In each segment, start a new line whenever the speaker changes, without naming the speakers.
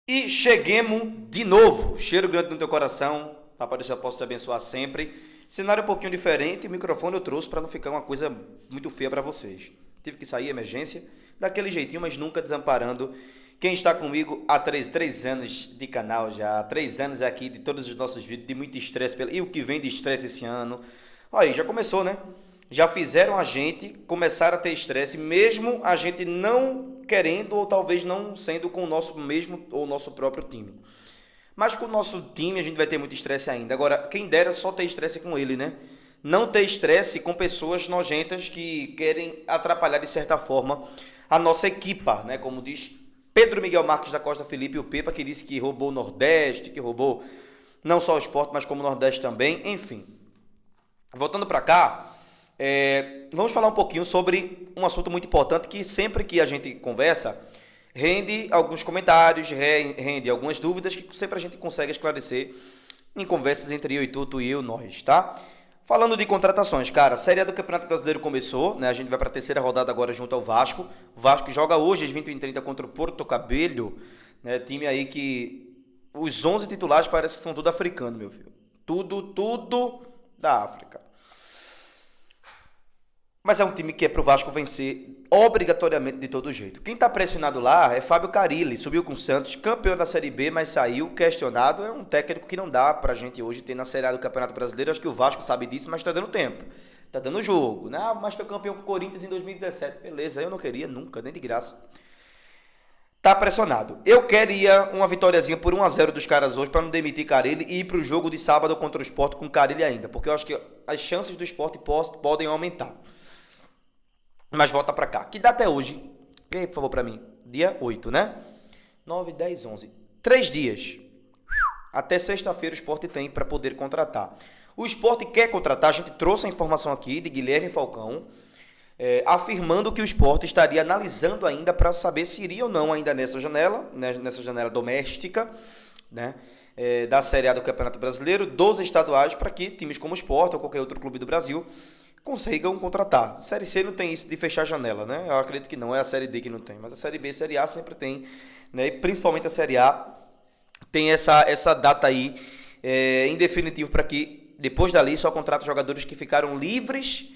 E cheguemos de novo. Cheiro grande no teu coração. Papai do céu possa te abençoar sempre. Cenário um pouquinho diferente. O microfone eu trouxe para não ficar uma coisa muito feia para vocês. Tive que sair, emergência. Daquele jeitinho, mas nunca desamparando quem está comigo há 3 anos de canal já. 3 anos aqui de todos os nossos vídeos. De muito estresse. E o que vem de estresse esse ano. Olha aí, já começou, né? Já fizeram a gente começar a ter estresse, mesmo a gente não querendo ou talvez não sendo com o nosso mesmo ou nosso próprio time. Mas com o nosso time a gente vai ter muito estresse ainda. Agora, quem dera só ter estresse com ele, né? Não ter estresse com pessoas nojentas que querem atrapalhar de certa forma a nossa equipa, né? Como diz Pedro Miguel Marques da Costa Felipe, o Pepa, que disse que roubou o Nordeste, que roubou não só o esporte, mas como o Nordeste também. Enfim, voltando para cá, vamos falar um pouquinho sobre um assunto muito importante que sempre que a gente conversa, rende alguns comentários, rende algumas dúvidas que sempre a gente consegue esclarecer em conversas entre eu e tu e eu, nós, tá? Falando de contratações, cara, a Série A do Campeonato Brasileiro começou, né? A gente vai para a terceira rodada agora junto ao Vasco. O Vasco joga hoje às 20h30 contra o Porto Cabello, né? Time aí que os 11 titulares parece que são tudo africanos, meu filho. Tudo da África. Mas é um time que é pro Vasco vencer obrigatoriamente de todo jeito. Quem tá pressionado lá é Fábio Carille, subiu com o Santos, campeão da Série B, mas saiu questionado. É um técnico que não dá pra gente hoje ter na Série A do Campeonato Brasileiro. Acho que o Vasco sabe disso, mas tá dando tempo. Tá dando jogo, né? Mas foi campeão com o Corinthians em 2017. Beleza, eu não queria nunca, nem de graça. Tá pressionado. Eu queria uma vitóriazinha por 1-0 dos caras hoje pra não demitir Carille e ir pro jogo de sábado contra o Sport com Carille ainda, porque eu acho que as chances do Sport podem aumentar. Mas volta pra cá. Que data é hoje? E aí, por favor, pra mim. Dia 8, né? 9, 10, 11. 3 dias. Até sexta-feira o Sport tem para poder contratar. O Sport quer contratar, a gente trouxe a informação aqui de Guilherme Falcão, afirmando que o Sport estaria analisando ainda para saber se iria ou não ainda nessa janela doméstica, né? Da Série A do Campeonato Brasileiro, dos estaduais, para que times como o Sport ou qualquer outro clube do Brasil consigam contratar. Série C não tem isso de fechar a janela, né? Eu acredito que não, é a Série D que não tem, mas a Série B e a Série A sempre tem, né? E principalmente a Série A tem essa data aí em definitivo para que depois dali só contrata jogadores que ficaram livres,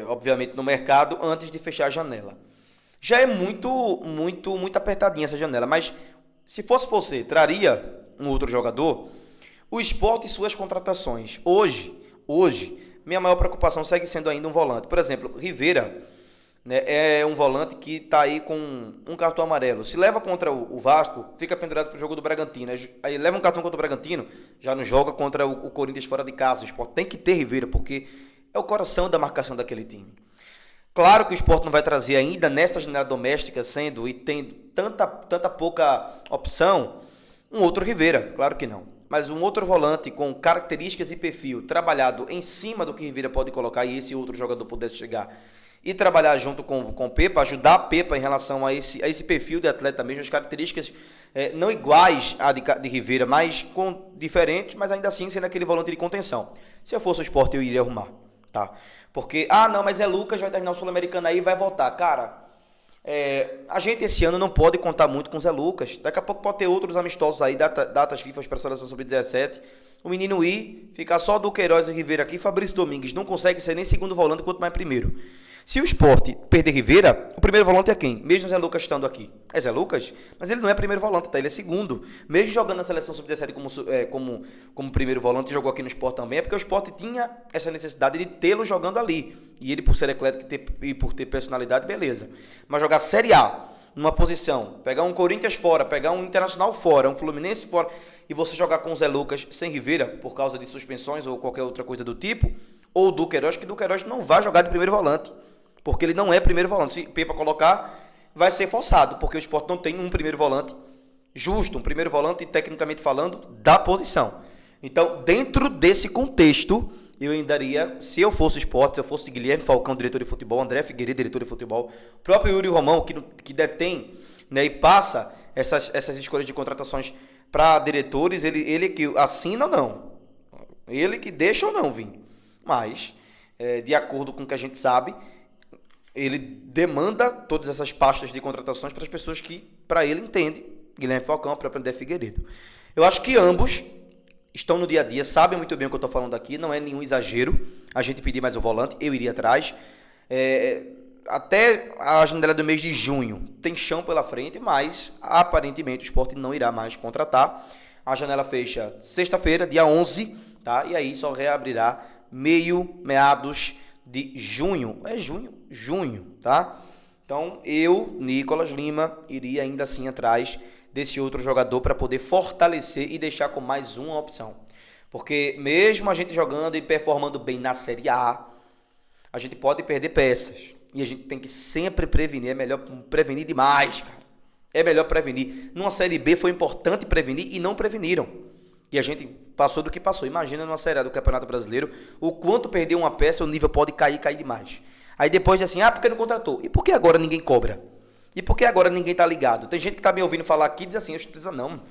obviamente no mercado, antes de fechar a janela. Já é muito apertadinha essa janela, mas se fosse você, traria um outro jogador? O Sport e suas contratações. Hoje, minha maior preocupação segue sendo ainda um volante. Por exemplo, Rivera, né, é um volante que está aí com um cartão amarelo. Se leva contra o Vasco, fica pendurado para o jogo do Bragantino. Aí leva um cartão contra o Bragantino, já não joga contra o Corinthians fora de casa. O Sport tem que ter Rivera, porque é o coração da marcação daquele time. Claro que o Sport não vai trazer ainda nessa janela doméstica, sendo e tendo tanta pouca opção, um outro Rivera, claro que não. Mas um outro volante com características e perfil trabalhado em cima do que Rivera pode colocar e esse outro jogador pudesse chegar e trabalhar junto com o Pepa, ajudar a Pepa em relação a esse perfil de atleta mesmo, as características não iguais à de Rivera, mas diferentes, mas ainda assim sendo aquele volante de contenção. Se eu fosse o Sport, eu iria arrumar, tá? Porque, não, mas é Lucas, vai terminar o Sul-Americano aí e vai voltar. Cara, a gente esse ano não pode contar muito com o Zé Lucas. Daqui a pouco pode ter outros amistosos aí, datas FIFA para a seleção sub-17. O menino ficar só do Queiroz e Rivera aqui. Fabrício Domingues não consegue ser nem segundo volante, quanto mais primeiro. Se o Sport perder Rivera, o primeiro volante é quem? Mesmo o Zé Lucas estando aqui. É Zé Lucas? Mas ele não é primeiro volante, tá? Ele é segundo. Mesmo jogando na seleção sub-17 como primeiro volante, jogou aqui no Sport também, é porque o Sport tinha essa necessidade de tê-lo jogando ali. E ele, por ser eclético e por ter personalidade, beleza. Mas jogar Série A, numa posição, pegar um Corinthians fora, pegar um Internacional fora, um Fluminense fora, e você jogar com o Zé Lucas sem Rivera, por causa de suspensões ou qualquer outra coisa do tipo, ou do Queiroz, que do Queiroz não vai jogar de primeiro volante. Porque ele não é primeiro volante. Se Pepa colocar, vai ser forçado, porque o Sport não tem um primeiro volante justo, um primeiro volante, tecnicamente falando, da posição. Então, dentro desse contexto, eu ainda daria, se eu fosse o Sport, se eu fosse Guilherme Falcão, diretor de futebol, André Figueiredo, diretor de futebol, o próprio Yuri Romão, que detém, né, e passa essas escolhas de contratações para diretores, ele que assina ou não. Ele que deixa ou não vir. Mas, de acordo com o que a gente sabe, ele demanda todas essas pastas de contratações para as pessoas que, para ele, entendem. Guilherme Falcão, o próprio André Figueiredo. Eu acho que ambos estão no dia a dia, sabem muito bem o que eu estou falando aqui, não é nenhum exagero a gente pedir mais um volante, eu iria atrás. Até a janela do mês de junho tem chão pela frente, mas aparentemente o Sport não irá mais contratar. A janela fecha sexta-feira, dia 11, tá? E aí só reabrirá meados de junho. É junho, tá? Então eu, Nicolas Lima, iria ainda assim atrás desse outro jogador para poder fortalecer e deixar com mais uma opção. Porque mesmo a gente jogando e performando bem na Série A, a gente pode perder peças. E a gente tem que sempre prevenir. É melhor prevenir demais, cara. É melhor prevenir. Numa Série B foi importante prevenir e não preveniram. E a gente passou do que passou. Imagina numa Série A do Campeonato Brasileiro, o quanto perder uma peça, o nível pode cair demais. Aí depois de assim, porque não contratou? E por que agora ninguém cobra? E por que agora ninguém tá ligado? Tem gente que tá me ouvindo falar aqui e diz assim, eu não precisa não.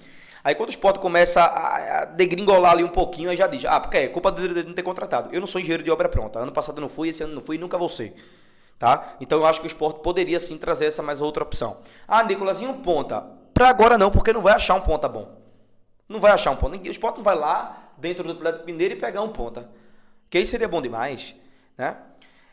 Aí quando o Sport começa a degringolar ali um pouquinho, aí já diz, porque é culpa dele de não ter contratado. Eu não sou engenheiro de obra pronta. Ano passado eu não fui, esse ano não fui e nunca vou ser. Tá? Então eu acho que o Sport poderia sim trazer essa mais outra opção. Nicolas, e um ponta? Pra agora não, porque não vai achar um ponta bom. Não vai achar um ponta. O Sport não vai lá dentro do Atlético Mineiro e pegar um ponta. Que aí seria bom demais, né?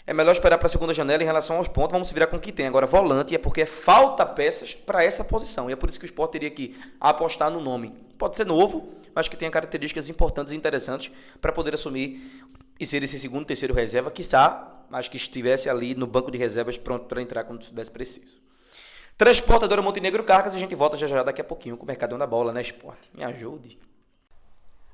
É melhor esperar para a segunda janela em relação aos pontos. Vamos se virar com o que tem. Agora, volante é porque falta peças para essa posição. E é por isso que o Sport teria que apostar no nome. Pode ser novo, mas que tenha características importantes e interessantes para poder assumir e ser esse segundo, terceiro reserva, quiçá, mas que estivesse ali no banco de reservas pronto para entrar quando tivesse preciso. Transportadora Montenegro Cargas, a gente volta já daqui a pouquinho com o Mercadão da Bola, né, Sport? Me ajude.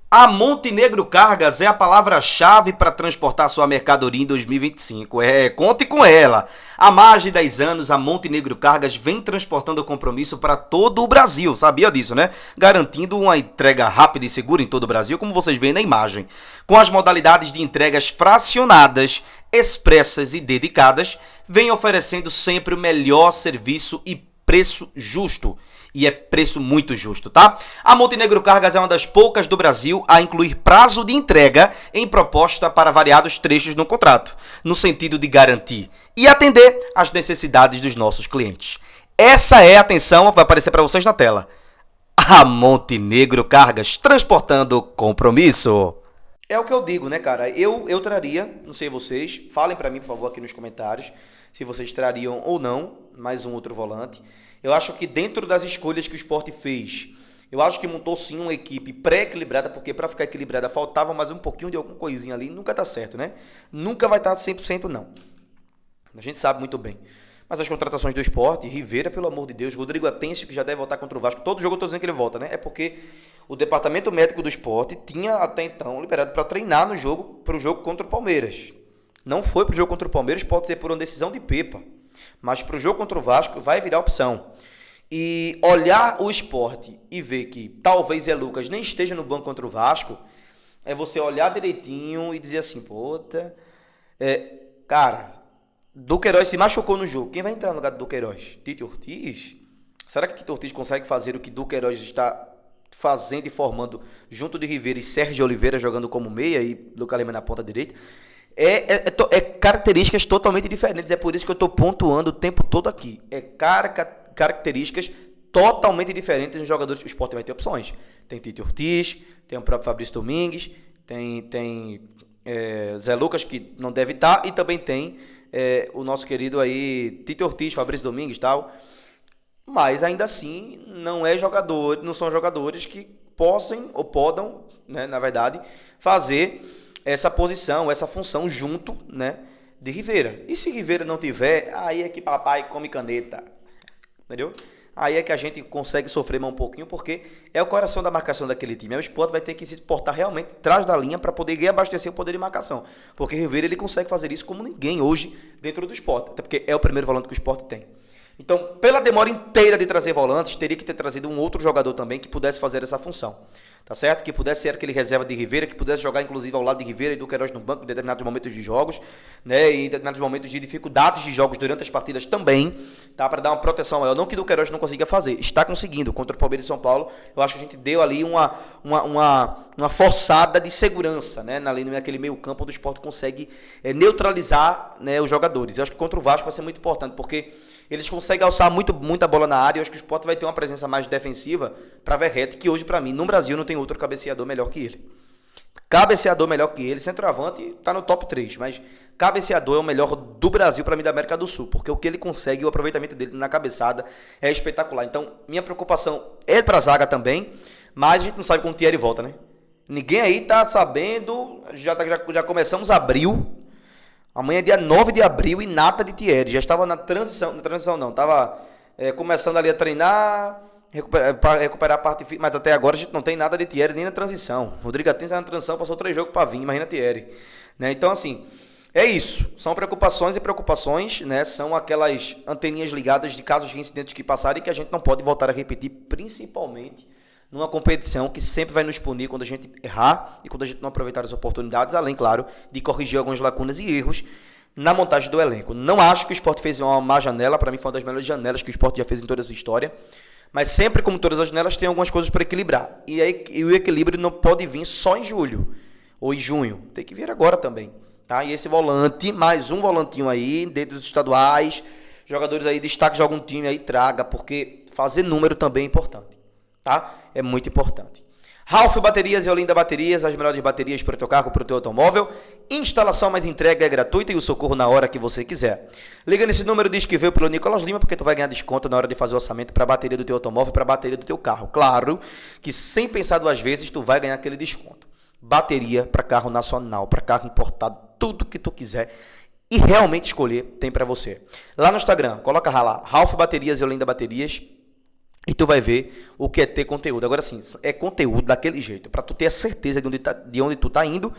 A Montenegro Cargas é a palavra-chave para transportar sua mercadoria em 2025. Conte com ela. Há mais de 10 anos, a Montenegro Cargas vem transportando o compromisso para todo o Brasil. Sabia disso, né? Garantindo uma entrega rápida e segura em todo o Brasil, como vocês veem na imagem. Com as modalidades de entregas fracionadas, expressas e dedicadas, vem oferecendo sempre o melhor serviço e preço justo. E é preço muito justo, tá? A Montenegro Cargas é uma das poucas do Brasil a incluir prazo de entrega em proposta para variados trechos no contrato, no sentido de garantir e atender às necessidades dos nossos clientes. Essa é a atenção, vai aparecer para vocês na tela. A Montenegro Cargas, transportando compromisso. É o que eu digo, né, cara? Eu traria, não sei vocês, falem para mim, por favor, aqui nos comentários, se vocês trariam ou não mais um outro volante. Eu acho que dentro das escolhas que o Sport fez, eu acho que montou sim uma equipe pré-equilibrada, porque para ficar equilibrada faltava mais um pouquinho de alguma coisinha ali, nunca tá certo, né? Nunca vai estar 100% não. A gente sabe muito bem. Mas as contratações do Sport, Rivera, pelo amor de Deus, Rodrigo Atencio, que já deve voltar contra o Vasco, todo jogo eu tô dizendo que ele volta, né? É porque o departamento médico do Sport tinha até então liberado para treinar no jogo, para o jogo contra o Palmeiras. Não foi para o jogo contra o Palmeiras, pode ser por uma decisão de Pepa. Mas para o jogo contra o Vasco vai virar opção. E olhar o Sport e ver que talvez Zé Lucas nem esteja no banco contra o Vasco, é você olhar direitinho e dizer assim, cara, Duqueiroz se machucou no jogo. Quem vai entrar no lugar do Duqueiroz? Tite Ortiz? Será que Tite Ortiz consegue fazer o que Duqueiroz está fazendo e formando junto de Rivera e Sérgio Oliveira jogando como meia e Lucas Lima na ponta direita? É características totalmente diferentes. É por isso que eu estou pontuando o tempo todo aqui. Características totalmente diferentes nos jogadores. O Sport vai ter opções. Tem Tite Ortiz, tem o próprio Fabrício Domingues, tem Zé Lucas, que não deve estar, e também tem o nosso querido aí Tite Ortiz, Fabrício Domingues e tal. Mas ainda assim não são jogadores que possam ou podam, né, na verdade, fazer essa posição, essa função junto, né, de Rivera. E se Rivera não tiver, aí é que papai come caneta. Entendeu? Aí é que a gente consegue sofrer mais um pouquinho, porque é o coração da marcação daquele time. O Sport vai ter que se portar realmente atrás da linha para poder reabastecer o poder de marcação. Porque Rivera ele consegue fazer isso como ninguém hoje dentro do Sport. Até porque é o primeiro volante que o Sport tem. Então, pela demora inteira de trazer volantes, teria que ter trazido um outro jogador também que pudesse fazer essa função. tá certo? Que pudesse ser aquele reserva de Rivera, que pudesse jogar inclusive ao lado de Rivera e do Queiroz no banco em determinados momentos de jogos, né? E em determinados momentos de dificuldades de jogos durante as partidas também, tá? Para dar uma proteção maior. Não que o Queiroz não consiga fazer, está conseguindo contra o Palmeiras e São Paulo. Eu acho que a gente deu ali uma forçada de segurança, né? Ali naquele meio campo onde o Sport consegue neutralizar, né, os jogadores. Eu acho que contra o Vasco vai ser muito importante, porque eles conseguem alçar muita bola na área. Eu acho que o Sport vai ter uma presença mais defensiva para Verratti, que hoje, para mim, no Brasil não tem outro cabeceador melhor que ele. Cabeceador melhor que ele, centroavante tá no top 3, mas cabeceador é o melhor do Brasil, para mim, da América do Sul, porque o que ele consegue, o aproveitamento dele na cabeçada é espetacular. Então, minha preocupação é pra zaga também, mas a gente não sabe quando o Thierry volta, né? Ninguém aí tá sabendo, já começamos abril. Amanhã é dia 9 de abril e nada de Thierry. Já estava na transição não, estava começando ali a treinar, recuperar a parte física, mas até agora a gente não tem nada de Thierry nem na transição. Rodrigo Atenz na transição, passou 3 jogos para vir, imagina Thierry. Né? Então, assim, é isso. São preocupações e preocupações, né? São aquelas anteninhas ligadas de casos de incidentes que passaram e que a gente não pode voltar a repetir, principalmente numa competição que sempre vai nos punir quando a gente errar e quando a gente não aproveitar as oportunidades, além, claro, de corrigir algumas lacunas e erros na montagem do elenco. Não acho que o Sport fez uma má janela, para mim foi uma das melhores janelas que o Sport já fez em toda a sua história, mas sempre, como todas as janelas, tem algumas coisas para equilibrar. E o equilíbrio não pode vir só em julho ou em junho, tem que vir agora também. Tá? E esse volante, mais um volantinho aí, dentro dos estaduais, jogadores aí, destaques de algum time aí, traga, porque fazer número também é importante. Tá? É muito importante. Ralph Baterias e Olinda Baterias, as melhores baterias para o teu carro, para o teu automóvel. Instalação mais entrega é gratuita e o socorro na hora que você quiser. Liga nesse número, diz que veio pelo Nicolas Lima, porque tu vai ganhar desconto na hora de fazer o orçamento para a bateria do teu automóvel, para a bateria do teu carro. Claro que sem pensar 2 vezes, tu vai ganhar aquele desconto. Bateria para carro nacional, para carro importado, tudo que tu quiser e realmente escolher, tem para você. Lá no Instagram, coloca lá, Ralph Baterias e Olinda Baterias, e tu vai ver o que é ter conteúdo. Agora sim, é conteúdo daquele jeito, para tu ter a certeza de onde tu tá indo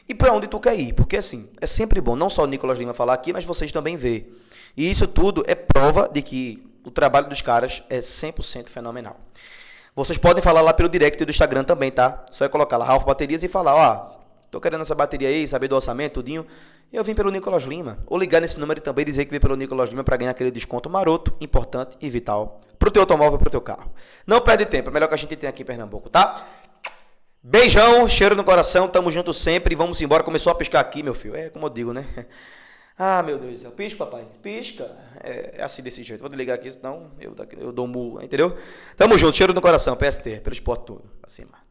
e para onde tu quer ir. Porque assim, é sempre bom, não só o Nicolas Lima falar aqui, mas vocês também ver. E isso tudo é prova de que o trabalho dos caras é 100% fenomenal. Vocês podem falar lá pelo direct do Instagram também, tá? Só é colocar lá Ralph Baterias e falar, ó, tô querendo essa bateria aí, saber do orçamento, tudinho. Eu vim pelo Nicolas Lima. Ou ligar nesse número e também dizer que vim pelo Nicolas Lima para ganhar aquele desconto maroto, importante e vital pro teu automóvel e pro teu carro. Não perde tempo, é melhor que a gente tem aqui em Pernambuco, tá? Beijão, cheiro no coração, tamo junto sempre e vamos embora. Começou a piscar aqui, meu filho. É como eu digo, né? Ah, meu Deus do céu. Pisca, papai. Pisca. É assim, desse jeito. Vou desligar aqui, senão eu dou um murro, entendeu? Tamo junto, cheiro no coração, PST, pelo esporte todo. Pra cima.